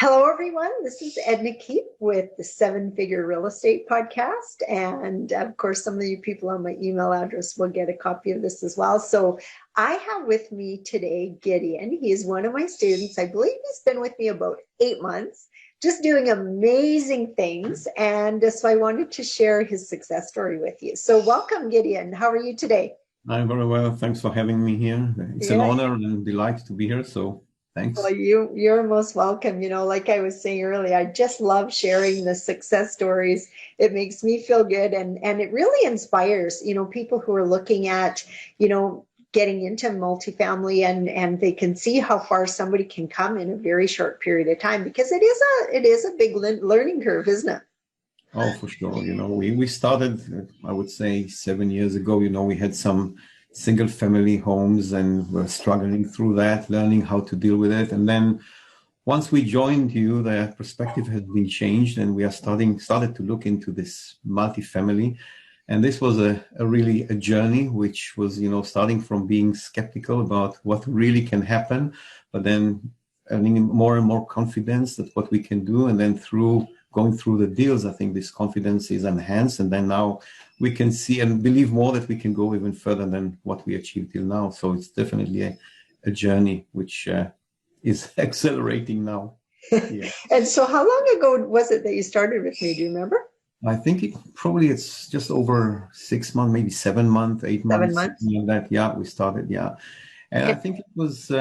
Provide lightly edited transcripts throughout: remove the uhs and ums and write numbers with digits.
Hello, everyone. This is Edna Keep with the Seven Figure Real Estate Podcast. And of course, some of you people on my email address will get a copy of this as well. So I have with me today Gideon. He is one of my students. I believe he's been with me about 8 months, just doing amazing things. And so I wanted to share his success story with you. So welcome, Gideon. How are you today? I'm very well. Thanks for having me here. It's an honor and delight to be here. So thanks. Well, you're most welcome. Like I was saying earlier, I just love sharing the success stories. It makes me feel good, and it really inspires, people who are looking at, getting into multifamily, and they can see how far somebody can come in a very short period of time, because it is a big learning curve, isn't it? Oh, for sure. We started, I would say 7 years ago. We had some single family homes and we're struggling through that, learning how to deal with it. And then once we joined you, the perspective has been changed and we are started to look into this multifamily. And this was really a journey, which was, starting from being skeptical about what really can happen, but then earning more and more confidence that what we can do. And then going through the deals, I think this confidence is enhanced. And then now we can see and believe more that we can go even further than what we achieved till now. So it's definitely a journey which is accelerating now. Yeah. And so how long ago was it that you started with me? Do you remember? I think it's just over 6 months, maybe 7 months, 8 months. 7 months. Like that. Yeah, we started. Yeah. And I think it was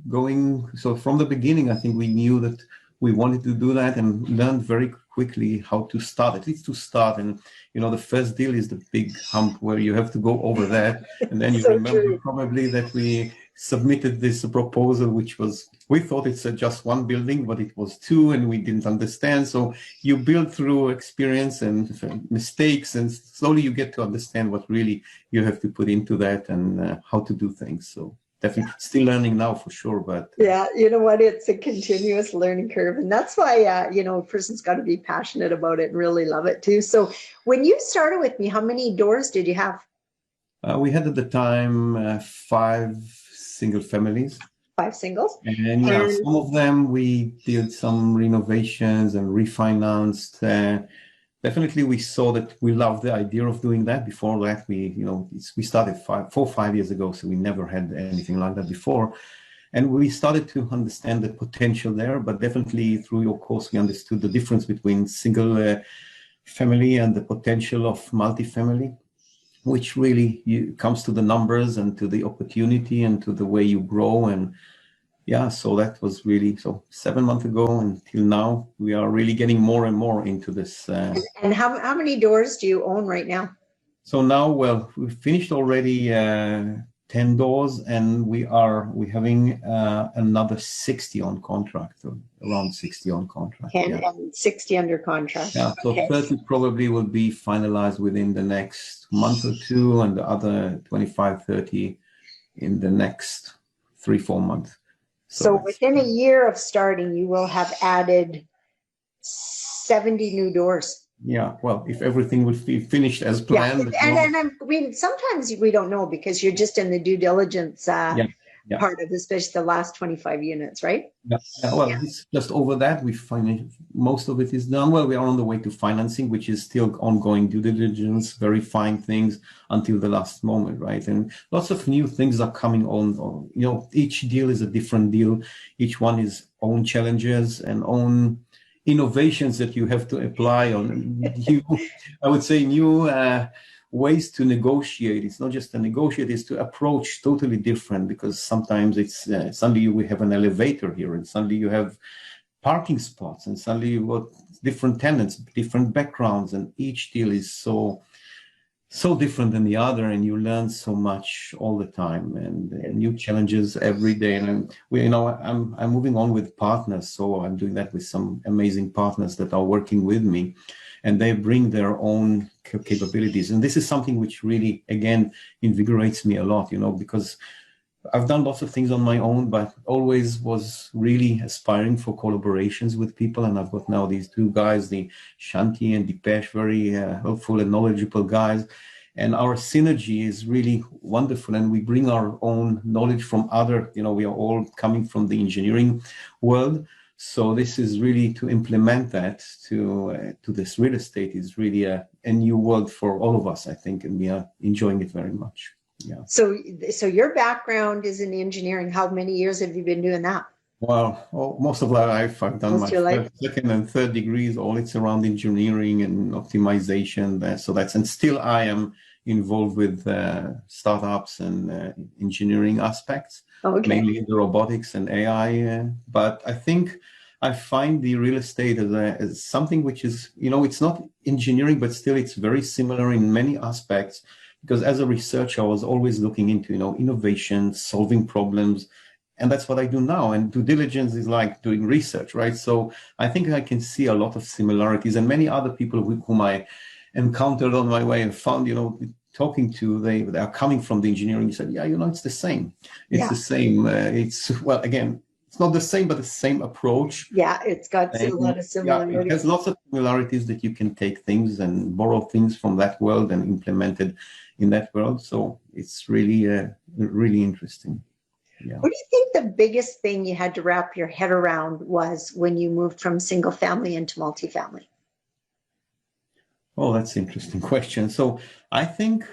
going. So from the beginning, I think we knew that we wanted to do that and learned very quickly how to start, at least to start. And, the first deal is the big hump where you have to go over that. And then you So remember true. Probably that we submitted this proposal, which we thought it's just one building, but it was two and we didn't understand. So you build through experience and mistakes, and slowly you get to understand what really you have to put into that and how to do things. So definitely still learning now for sure, but yeah, you know what, it's a continuous learning curve, and that's why a person's got to be passionate about it and really love it too. So when you started with me, how many doors did you have? We had at the time 5 single families. 5 singles, and some of them we did some renovations and refinanced. Definitely, we saw that we loved the idea of doing that. Before that, we started 5 years ago, so we never had anything like that before. And we started to understand the potential there, but definitely through your course, we understood the difference between single family and the potential of multifamily, which really comes to the numbers and to the opportunity and to the way you grow. And so that was really, 7 months ago until now, we are really getting more and more into this. And how many doors do you own right now? So now, we finished already 10 doors, and we're having another 60 on contract, or around 60 on contract. 10 and 60 under contract. Yeah, so okay. 30 probably will be finalized within the next month or two, and the other 25, 30 in the next 3-4 months. So within a year of starting, you will have added 70 new doors. Yeah, well, if everything would be finished as planned. Yeah. And sometimes we don't know because you're just in the due diligence part of, especially the last 25 units, right? Yeah. It's just over that. We find most of it is done. Well, we are on the way to financing, which is still ongoing due diligence, verifying things until the last moment, right? And lots of new things are coming on. Each deal is a different deal. Each one is own challenges and own innovations that you have to apply on new ways to negotiate. It's not just to negotiate, it's to approach totally different, because sometimes it's suddenly we have an elevator here, and suddenly you have parking spots, and suddenly you've got different tenants, different backgrounds, and each deal is so different than the other, and you learn so much all the time, and new challenges every day. And I'm moving on with partners, so I'm doing that with some amazing partners that are working with me, and they bring their own capabilities. And this is something which really, again, invigorates me a lot, because I've done lots of things on my own, but always was really aspiring for collaborations with people. And I've got now these 2 guys, the Shanti and Dipesh, very helpful and knowledgeable guys. And our synergy is really wonderful. And we bring our own knowledge from we are all coming from the engineering world. So this is really to implement that to this real estate is really a new world for all of us, I think, and we are enjoying it very much. Yeah. So your background is in engineering. How many years have you been doing that? Well, most of my life, I've done Most my of your life? second and third degrees. All it's around engineering and optimization. So and still I am involved with startups and engineering aspects, Okay. mainly in the robotics and AI. But I think I find the real estate as something which is, it's not engineering, but still it's very similar in many aspects. Because as a researcher, I was always looking into, innovation, solving problems. And that's what I do now. And due diligence is like doing research, right? So I think I can see a lot of similarities. And many other people whom I encountered on my way and found, talking to, they are coming from the engineering. You said, yeah, it's the same. It's the same. Well, again, it's not the same, but the same approach. Yeah, it's got a lot of similarities. Yeah, it has lots of similarities that you can take things and borrow things from that world and implement it in that world. So it's really, really interesting. Yeah. What do you think the biggest thing you had to wrap your head around was when you moved from single family into multifamily? Oh, that's an interesting question. So I think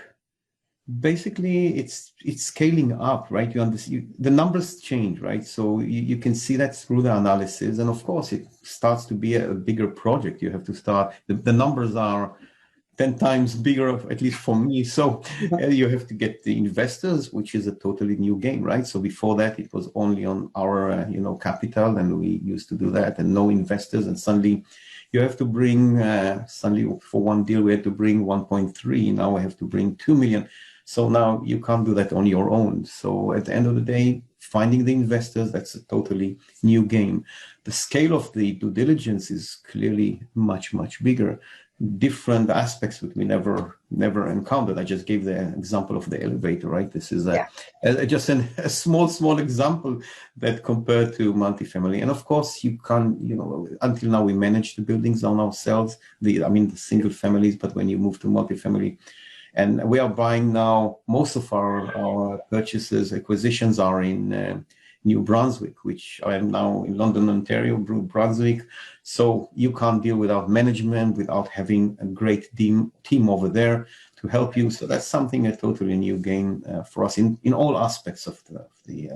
basically it's scaling up, right? You understand the numbers change, right? So you can see that through the analysis, and of course it starts to be a bigger project. You have to start. The numbers are 10 times bigger, at least for me. So you have to get the investors, which is a totally new game, right? So before that, it was only on our, capital, and we used to do that, and no investors. And suddenly you have to bring, for one deal, we had to bring 1.3. Now we have to bring 2 million. So now you can't do that on your own. So at the end of the day, finding the investors, that's a totally new game. The scale of the due diligence is clearly much, much bigger. Different aspects that we never encountered. I just gave the example of the elevator, right? This is just a small example that compared to multifamily. And of course, you can't, until now we manage the buildings on ourselves, the single families, but when you move to multifamily, and we are buying now, most of our purchases, acquisitions are in New Brunswick, which I am now in London, Ontario, New Brunswick. So you can't deal without management, without having a great team over there to help you. So that's something a totally new game for us in all aspects of the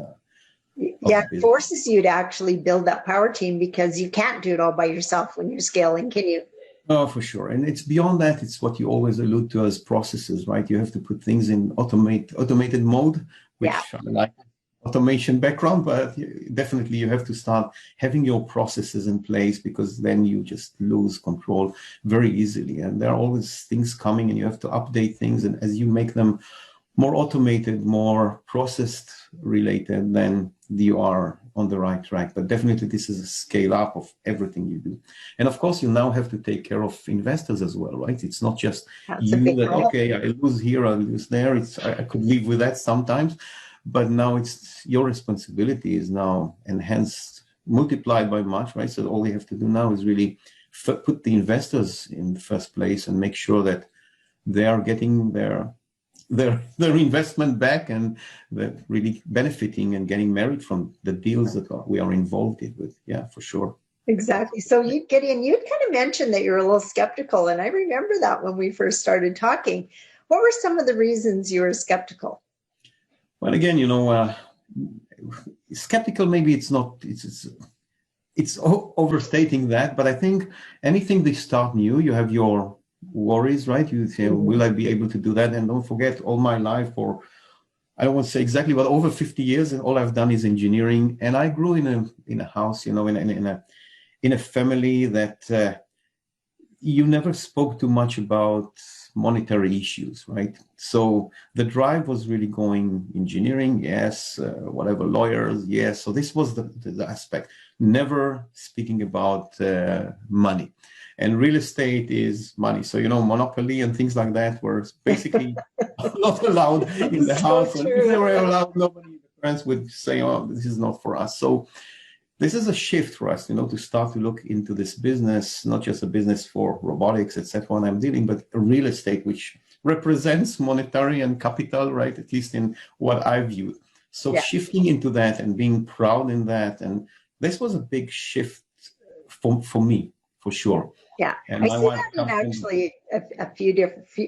it forces you to actually build that power team, because you can't do it all by yourself when you're scaling, can you? Oh, for sure. And it's beyond that. It's what you always allude to as processes, right? You have to put things in automated mode, which I like. Automation background, but definitely you have to start having your processes in place, because then you just lose control very easily. And there are always things coming, and you have to update things. And as you make them more automated, more processed related, then you are on the right track. But definitely this is a scale up of everything you do. And of course, you now have to take care of investors as well, right? It's not just okay, I lose here, I lose there. I could live with that sometimes. But now it's your responsibility is now enhanced, multiplied by much, right? So all you have to do now is really put the investors in the first place and make sure that they are getting their investment back, and they're really benefiting and getting merit from the deals that we are involved with. Yeah, for sure. Exactly. So Gideon, you'd kind of mentioned that you're a little skeptical, and I remember that when we first started talking. What were some of the reasons you were skeptical? Well, again, skeptical, maybe it's overstating that, but I think anything they start new, you have your worries, right? You say, will I be able to do that? And don't forget, all my life, or I don't want to say exactly, but over 50 years, and all I've done is engineering. And I grew in a house, in a family that you never spoke too much about monetary issues, right? So the drive was really going engineering, yes, whatever, lawyers, yes. So this was the aspect, never speaking about money. And real estate is money. So, monopoly and things like that were basically not allowed in the house. And if they were allowed, nobody, the parents would say, oh, this is not for us. So this is a shift for us, to start to look into this business, not just a business for robotics, etc. I'm dealing, but a real estate, which represents monetary and capital, right? At least in what I view. So shifting into that and being proud in that, and this was a big shift for me, for sure. Yeah, And I my see wife that in comes from, actually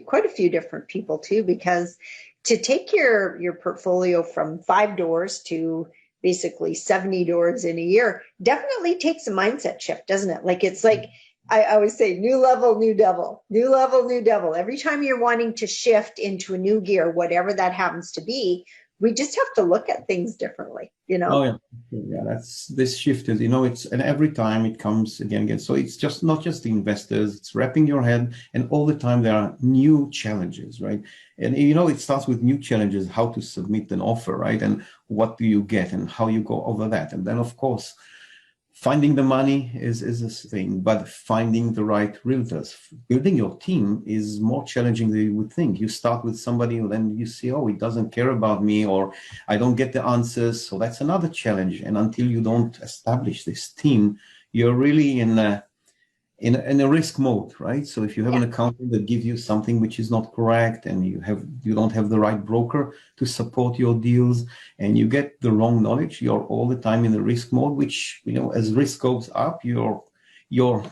quite a few different people too, because to take your portfolio from 5 doors to basically 70 doors in a year definitely takes a mindset shift, doesn't it? Like it's like I always say, new level, new devil, new level, new devil. Every time you're wanting to shift into a new gear, whatever that happens to be, we just have to look at things differently, you oh know? yeah, that's this shift is, it's, and every time it comes again. So it's just not just the investors, it's wrapping your head, and all the time there are new challenges, right? And it starts with new challenges, how to submit an offer, right? And what do you get and how you go over that. And then of course, finding the money is a thing, but finding the right realtors, building your team is more challenging than you would think. You start with somebody and then you see, oh, he doesn't care about me, or I don't get the answers. So that's another challenge. And until you don't establish this team, you're really in a risk mode, right? So if you have Yeah, an accountant that gives you something which is not correct, and you don't have the right broker to support your deals, and you get the wrong knowledge, you're all the time in the risk mode, which, as risk goes up, your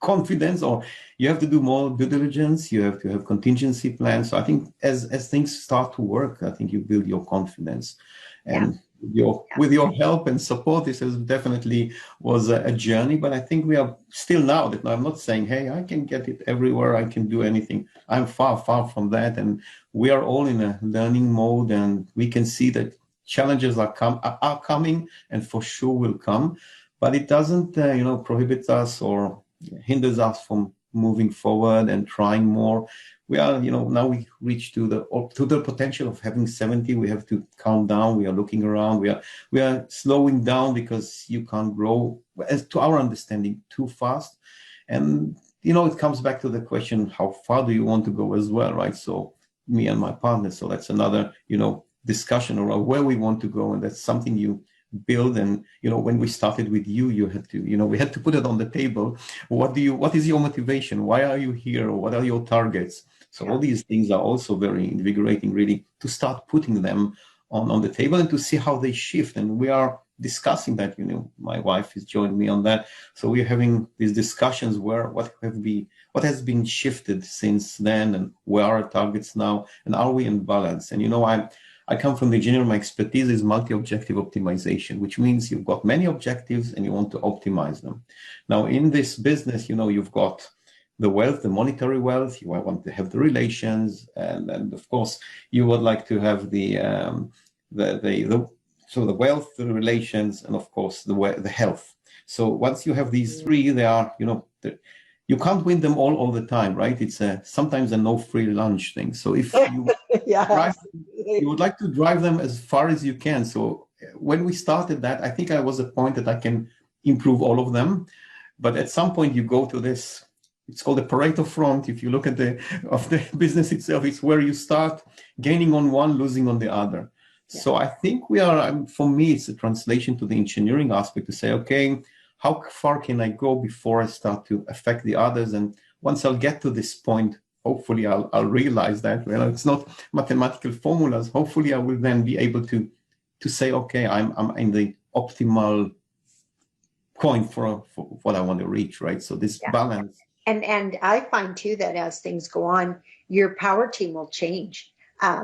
confidence, or you have to do more due diligence, you have to have contingency plans. So I think as things start to work, I think you build your confidence. yeah, And with your help and support, this has definitely was a journey, but I think we are still now that I'm not saying, hey, I can get it everywhere, I can do anything. I'm far, far from that. And we are all in a learning mode, and we can see that challenges are coming, and for sure will come, but it doesn't, prohibit us or hinders us from moving forward and trying more. We are, now we reach to the potential of having 70. We have to calm down. We are looking around. We are slowing down because you can't grow, as to our understanding, too fast. And it comes back to the question, how far do you want to go as well, right? So me and my partner. So that's another, discussion around where we want to go, and that's something you build. And when we started with you had to, we had to put it on the table. What is your motivation? Why are you here? What are your targets? So yeah. all these things are also very invigorating, really, to start putting them on the table and to see how they shift. And we are discussing that. My wife has joined me on that. So we're having these discussions where what has been shifted since then, and where are our targets now, and are we in balance? And I come from the engineering. My expertise is multi-objective optimization, which means you've got many objectives and you want to optimize them. Now, in this business, you've got the wealth, the monetary wealth. You want to have the relations, and of course, you would like to have the wealth, the relations, and of course, the health. So once you have these three, they are, you can't win them all the time, right? It's sometimes a no free lunch thing. So if you Yeah, you would like to drive them as far as you can. So when we started that, I think I was at a point that I can improve all of them. But at some point you go to this, it's called the Pareto front. If you look at the business itself, it's where you start gaining on one, losing on the other. yeah. So I think we are, for me, it's a translation to the engineering aspect to say, okay, how far can I go before I start to affect the others? And once I'll get to this point, hopefully I'll realize that, it's not mathematical formulas. Hopefully I will then be able to say, okay, I'm in the optimal point for what I want to reach, right? So this Yeah. balance. And I find too that as things go on, your power team will change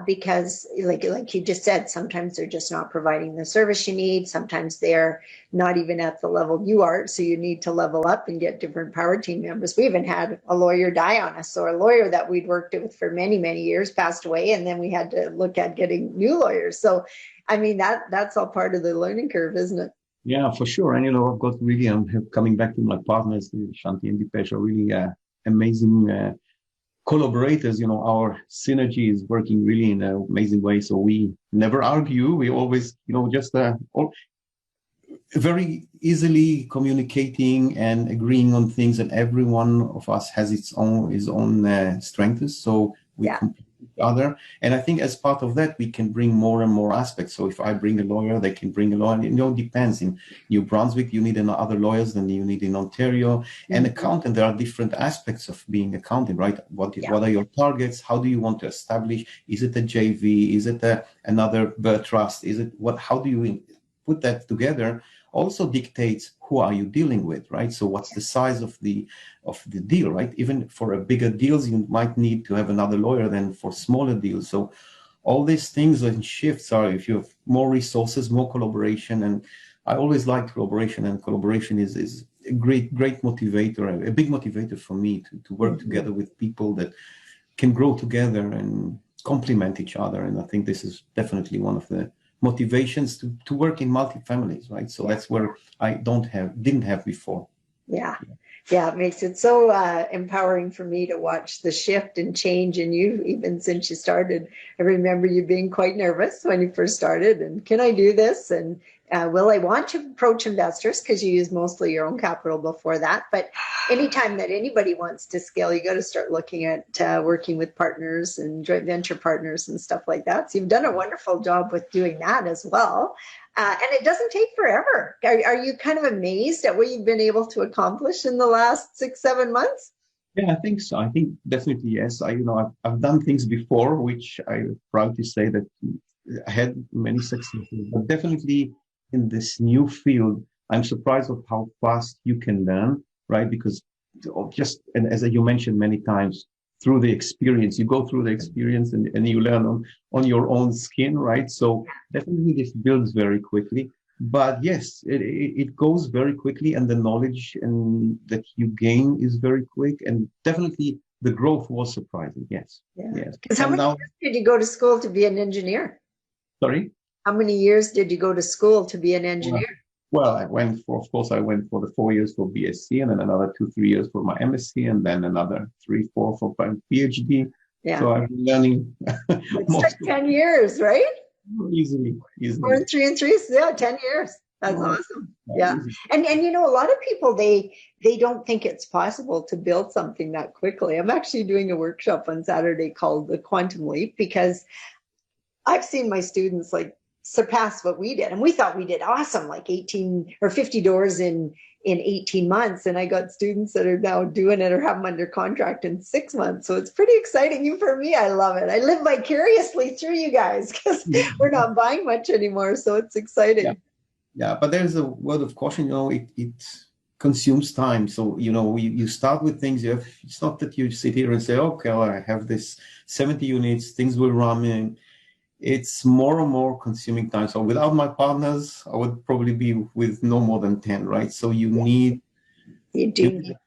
because, like you just said, sometimes they're just not providing the service you need. Sometimes they're not even at the level you are, so you need to level up and get different power team members. We even had a lawyer die on us, so a lawyer that we'd worked with for many years passed away, and then we had to look at getting new lawyers. So, I mean that's all part of the learning curve, isn't it? Yeah, for sure. And I've got really, coming back to my partners, Shanti and Dipesh, are really amazing collaborators. Our synergy is working really in an amazing way. So we never argue. We always, just very easily communicating and agreeing on things, and every one of us has his own strengths. So we Yeah. complete each other, and I think as part of that, we can bring more and more aspects. So if I bring a lawyer, they can bring a lawyer. It depends. In New Brunswick, you need other lawyers than you need in Ontario. And accountant, there are different aspects of being accountant, right? What are your targets? How do you want to establish? Is it a JV? Is it another trust? Is it what? How do you put that together? also dictates who are you dealing with, right? So what's the size of the deal, right? Even for a bigger deals, you might need to have another lawyer than for smaller deals. So all these things and shifts are, if you have more resources, more collaboration, and I always like collaboration, and collaboration is a great motivator, a big motivator for me to work together with people that can grow together and complement each other. And I think this is definitely one of the motivations to work in multi-families, right? So that's where I didn't have before. Yeah. Yeah, it makes it so empowering for me to watch the shift and change in you, even since you started. I remember you being quite nervous when you first started, and can I do this? And will I want to approach investors? Because you use mostly your own capital before that. But anytime that anybody wants to scale, you got to start looking at working with partners and joint venture partners and stuff like that. So you've done a wonderful job with doing that as well. And it doesn't take forever. Are you kind of amazed at what you've been able to accomplish in the last 6-7 months? Yeah, I think so. I think definitely yes. I've done things before, which I'm proud to say that I had many successes. But definitely in this new field, I'm surprised of how fast you can learn, right? Because and as you mentioned many times, through the experience, you go through the experience and you learn on your own skin, right? So definitely this builds very quickly. But yes, it goes very quickly, and the knowledge that you gain is very quick, and definitely the growth was surprising. Yes, yes. Because how many years did you go to school to be an engineer? Sorry? How many years did you go to school to be an engineer? Well, I went for the 4 years for BSc, and then another 2-3 years for my MSc, and then another 3-4 for my PhD. Yeah. So I've been learning It's like 10 years, right? Easily. 4 and 3 and 3, yeah, 10 years. That's awesome. Yeah. And you know, a lot of people, they don't think it's possible to build something that quickly. I'm actually doing a workshop on Saturday called the Quantum Leap, because I've seen my students like surpass what we did. And we thought we did awesome, like 18 or 50 doors in 18 months. And I got students that are now doing it or have them under contract in 6 months. So it's pretty exciting. Even for me, I love it. I live vicariously through you guys because we're not buying much anymore. So it's exciting. Yeah, but there's a word of caution, it consumes time. So, you start with things, it's not that you sit here and say, okay, well, I have this 70 units, things will run in. It's more and more consuming time. So without my partners, I would probably be with no more than 10, right? So you need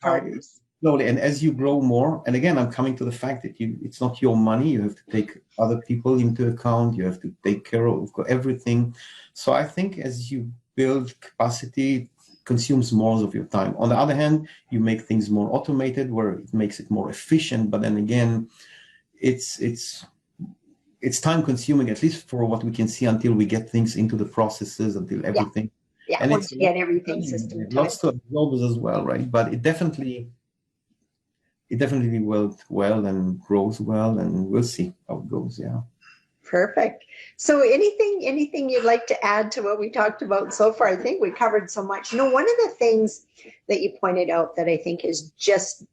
partners. Slowly. And as you grow more, and again, I'm coming to the fact that it's not your money. You have to take other people into account. You have to take care of everything. So I think as you build capacity, it consumes more of your time. On the other hand, you make things more automated where it makes it more efficient. But then again, it's time consuming, at least for what we can see, until we get things into the processes, until everything. Yeah, and once you get everything systematized. Lots to absorb as well, right? But it definitely worked well and grows well, and we'll see how it goes. Yeah. Perfect. So anything you'd like to add to what we talked about so far? I think we covered so much. You know, one of the things that you pointed out that I think is just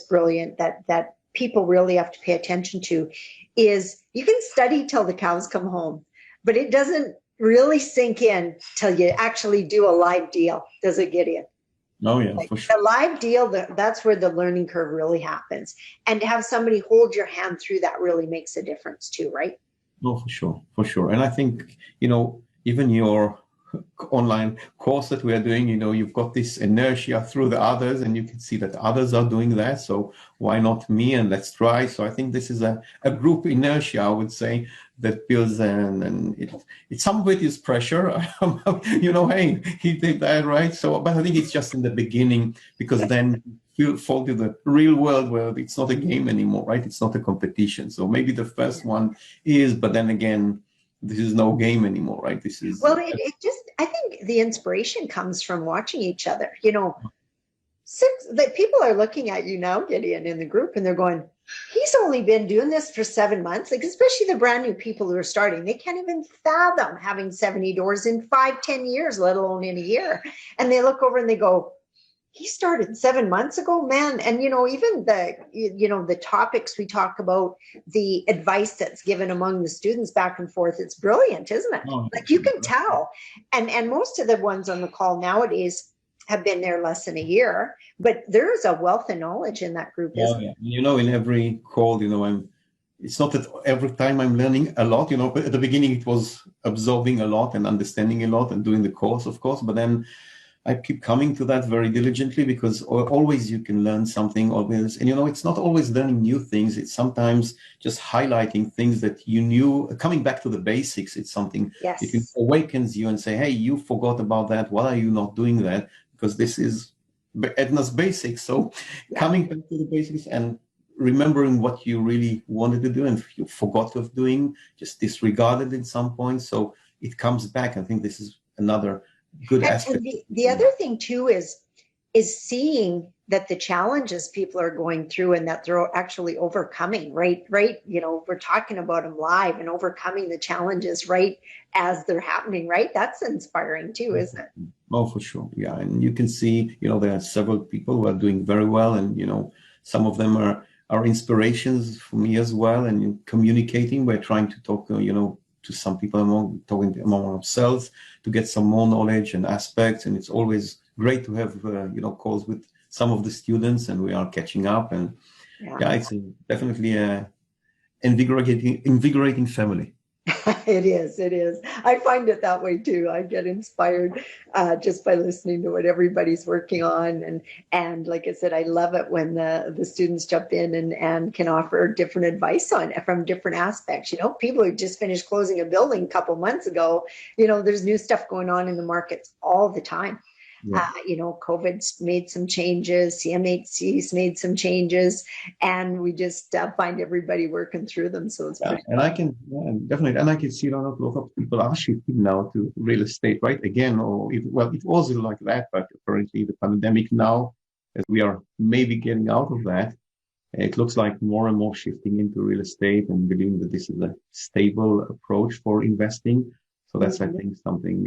brilliant, that people really have to pay attention to, is you can study till the cows come home, but it doesn't really sink in till you actually do a live deal, does it, Gideon? Oh yeah, for sure. The live deal, that's where the learning curve really happens. And to have somebody hold your hand through that really makes a difference too, right? No, for sure. And I think, even your online course that we are doing, you've got this inertia through the others, and you can see that others are doing that. So why not me? And let's try. So I think this is a group inertia, I would say, that builds, and some of it is pressure. Hey, he did that, right? So, but I think it's just in the beginning, because then you fall to the real world where it's not a game anymore, right? It's not a competition. So maybe the first one is, but then again, this is no game anymore, right? This is I think the inspiration comes from watching each other. That people are looking at you now, Gideon, in the group, and they're going, he's only been doing this for 7 months. Like, especially the brand new people who are starting, they can't even fathom having 70 doors in 5-10 years, let alone in a year. And they look over and they go, He started 7 months ago, man. And, even the topics we talk about, the advice that's given among the students back and forth, it's brilliant, isn't it? Oh, Like, you can tell. And most of the ones on the call nowadays have been there less than a year, but there's a wealth of knowledge in that group, oh, isn't yeah. In every call, it's not that every time I'm learning a lot, but at the beginning it was absorbing a lot and understanding a lot and doing the course, of course, but then I keep coming to that very diligently because always you can learn something always. And, it's not always learning new things. It's sometimes just highlighting things that you knew, coming back to the basics. It's something it? it Yes. awakens you and say, hey, you forgot about that. Why are you not doing that? Because this is Edna's basics. So Yeah. coming back to the basics and remembering what you really wanted to do and you forgot of doing, just disregarded at some point. So it comes back. I think this is another good And aspect. the other thing too is seeing that the challenges people are going through and that they're actually overcoming, right. We're talking about them live and overcoming the challenges right as they're happening, right? That's inspiring too, isn't it? Oh, for sure. Yeah. And you can see, there are several people who are doing very well. And, some of them are inspirations for me as well. And in communicating, we're trying to talk, to some people talking among ourselves to get some more knowledge and aspects. And it's always great to have, calls with some of the students and we are catching up. And Yeah. it's definitely a invigorating family. It is. I find it that way too. I get inspired just by listening to what everybody's working on, and like I said, I love it when the students jump in and can offer different advice on from different aspects. People who just finished closing a building a couple months ago. There's new stuff going on in the markets all the time. Yeah. COVID's made some changes, CMHC's made some changes, and we just find everybody working through them. So it's pretty. And I can definitely, and I can see a lot of people are shifting now to real estate, right? Again, it was like that, but apparently the pandemic now, as we are maybe getting out of that, it looks like more and more shifting into real estate and believing that this is a stable approach for investing. So that's, I think, something.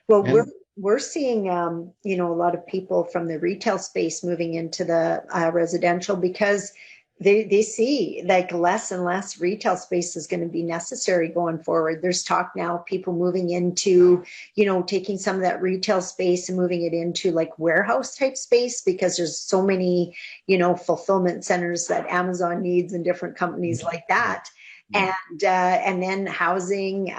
Well, And we're seeing a lot of people from the retail space moving into the residential because they see like less and less retail space is going to be necessary going forward. There's talk now of people moving into, taking some of that retail space and moving it into like warehouse type space because there's so many, fulfillment centers that Amazon needs and different companies like that. And then housing.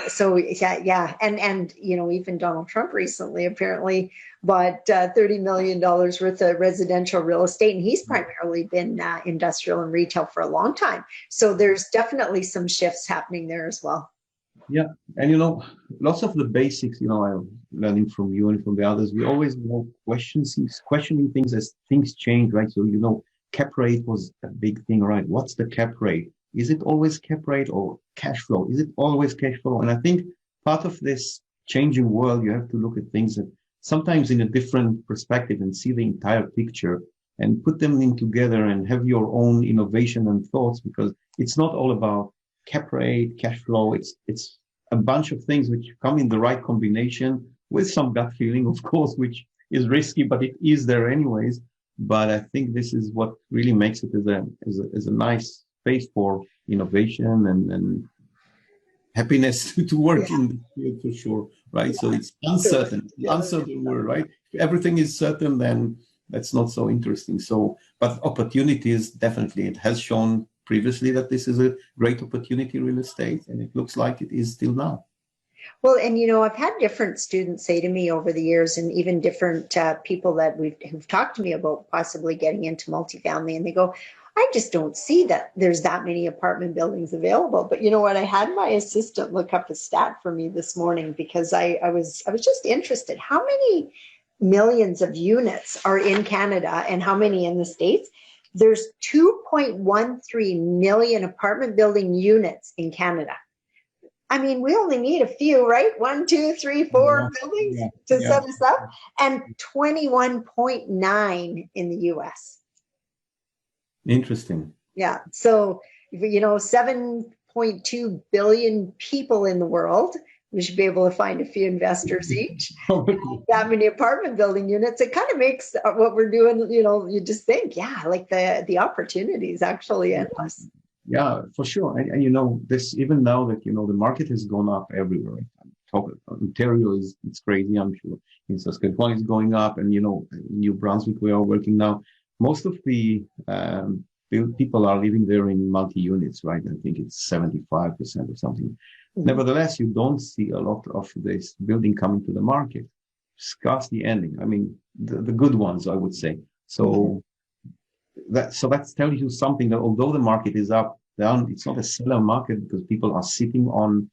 So yeah. And even Donald Trump recently apparently bought $30 million worth of residential real estate, and he's primarily been industrial and retail for a long time. So there's definitely some shifts happening there as well. yeah, and lots of the basics, I'm learning from you and from the others. We always questioning things as things change, right? So cap rate was a big thing, right? What's the cap rate? Is it always cap rate or cash flow? Is it always cash flow? And I think part of this changing world, you have to look at things that sometimes in a different perspective and see the entire picture and put them in together and have your own innovation and thoughts, because it's not all about cap rate, cash flow. It's a bunch of things which come in the right combination with some gut feeling, of course, which is risky, but it is there anyways. But I think this is what really makes it as a nice space for innovation and happiness to work Yeah. in the field for sure, right? So it's uncertain, uncertain world, right? If everything is certain, then that's not so interesting. So, but opportunities, definitely, it has shown previously that this is a great opportunity, real estate, and it looks like it is still now. Well, and I've had different students say to me over the years, and even different people that who've talked to me about possibly getting into multifamily, and they go, "I just don't see that there's that many apartment buildings available." But you know what? I had my assistant look up a stat for me this morning because I was just interested. How many millions of units are in Canada, and how many in the States? There's 2.13 million apartment building units in Canada. I mean, we only need a few, right? 1, 2, 3, 4 buildings to set us up, and 21.9 in the US. Interesting. Yeah. So, 7.2 billion people in the world, we should be able to find a few investors each. Probably. That many apartment building units, it kind of makes what we're doing, you just think, yeah, like the opportunity is actually endless. Yeah, for sure. And this, even now that, the market has gone up everywhere. Ontario it's crazy, I'm sure. In Saskatchewan it's going up, and, New Brunswick, we are working now. Most of the people are living there in multi-units, right? I think it's 75% or something. Mm-hmm. Nevertheless, you don't see a lot of this building coming to the market. Scarcely ending. I mean, the good ones, I would say. So. Mm-hmm. That tells you something, that although the market is up, down, it's not a seller market, because people are sitting on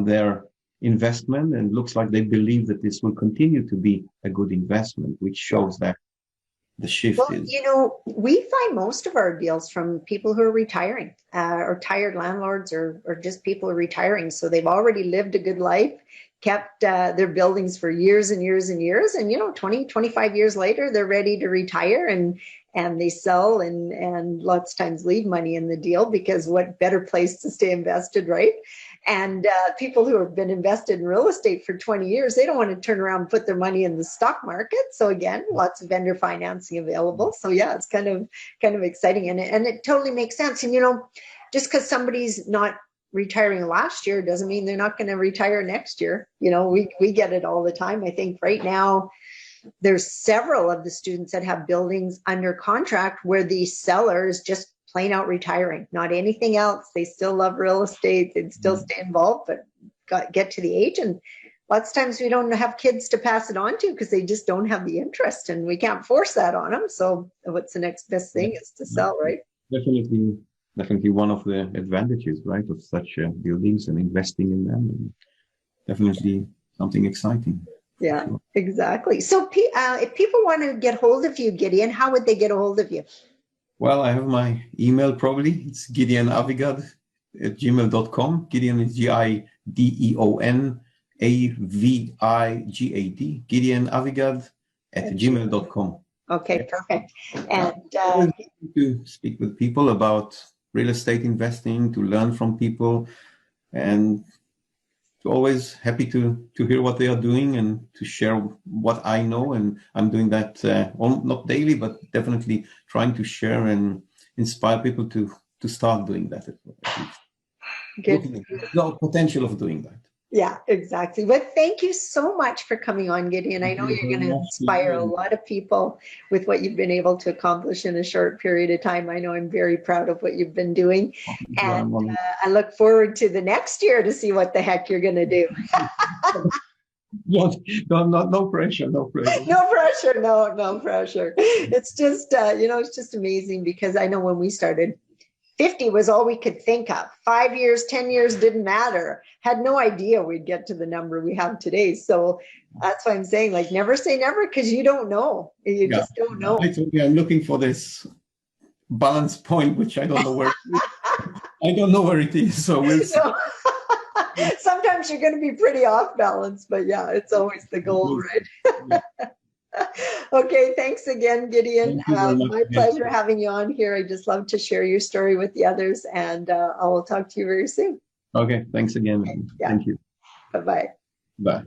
their investment, and looks like they believe that this will continue to be a good investment, which shows that the shift is. We find most of our deals from people who are retiring, or tired landlords, or just people who are retiring. So they've already lived a good life, kept their buildings for years and years and years. And, 20, 25 years later, they're ready to retire, and they sell and lots of times leave money in the deal, because what better place to stay invested, right? And people who have been invested in real estate for 20 years, they don't want to turn around and put their money in the stock market. So again, lots of vendor financing available. So yeah, it's kind of exciting, and it totally makes sense. And just because somebody's not retiring last year doesn't mean they're not going to retire next year. We get it all the time. I think right now there's several of the students that have buildings under contract where the seller is just plain out retiring, not anything else. They still love real estate, they'd still stay involved, but get to the age, and lots of times we don't have kids to pass it on to, because they just don't have the interest, and we can't force that on them. So what's the next best thing is to sell, right? Definitely one of the advantages, right, of such buildings and investing in them, and definitely something exciting. Yeah, exactly. So if people want to get hold of you, Gideon, how would they get a hold of you? Well, I have my email, probably. It's GideonAvigad@gmail.com. Gideon is GideonAvigad, GideonAvigad@gmail.com. Okay, perfect. And to speak with people about real estate investing, to learn from people, and always happy to hear what they are doing and to share what I know. And I'm doing that not daily, but definitely trying to share and inspire people to start doing that. Good. The potential of doing that. Yeah, exactly. But thank you so much for coming on, Gideon. I know you're going to inspire a lot of people with what you've been able to accomplish in a short period of time. I know I'm very proud of what you've been doing. And I look forward to the next year to see what the heck you're going to do. No pressure. No pressure. It's just, it's just amazing, because I know when we started, 50 was all we could think of. 5 years, 10 years didn't matter. Had no idea we'd get to the number we have today. So that's why I'm saying, like, never say never, because you don't know. You just don't know. I'm looking for this balance point, which I don't know where. I don't know where it is. So we'll see. Sometimes you're going to be pretty off balance, but yeah, it's always the goal, right? Okay, thanks again, Gideon. My pleasure having you on here. I just love to share your story with the others, and I will talk to you very soon. Okay, thanks again. Okay, yeah. Thank you. Bye-bye. Bye.